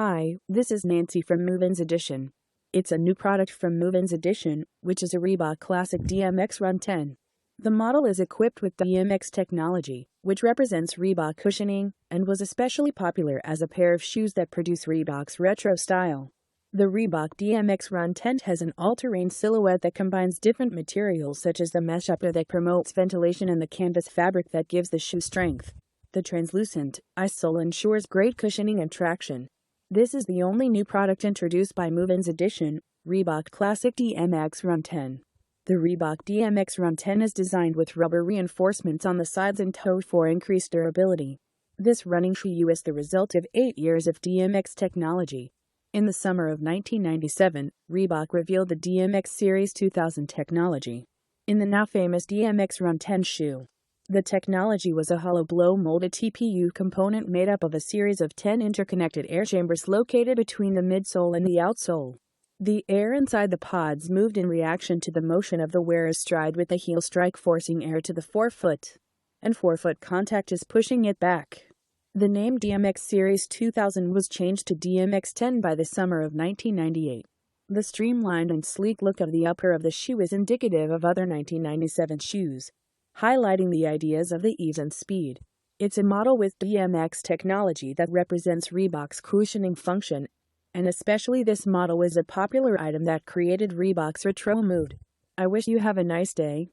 Hi, this is Nancy from MovinsEdition. It's a new product from MovinsEdition, which is a Reebok Classic DMX Run 10. The model is equipped with DMX technology, which represents Reebok cushioning, and was especially popular as a pair of shoes that produce Reebok's retro style. The Reebok DMX Run 10 has an all-terrain silhouette that combines different materials such as the mesh upper that promotes ventilation and the canvas fabric that gives the shoe strength. The translucent ice sole ensures great cushioning and traction. This is the only new product introduced by MovinsEdition, Reebok Classic DMX Run 10. The Reebok DMX Run 10 is designed with rubber reinforcements on the sides and toe for increased durability. This running shoe is the result of 8 years of DMX technology. In the summer of 1997, Reebok revealed the DMX Series 2000 technology in the now famous DMX Run 10 shoe. The technology was a hollow blow-molded TPU component made up of a series of 10 interconnected air chambers located between the midsole and the outsole. The air inside the pods moved in reaction to the motion of the wearer's stride, with the heel strike forcing air to the forefoot, and forefoot contact is pushing it back. The name DMX Series 2000 was changed to DMX 10 by the summer of 1998. The streamlined and sleek look of the upper of the shoe is indicative of other 1997 shoes, highlighting the ideas of the ease and speed. It's a model with DMX technology that represents Reebok's cushioning function, and especially this model is a popular item that created Reebok's retro mood. I wish you have a nice day.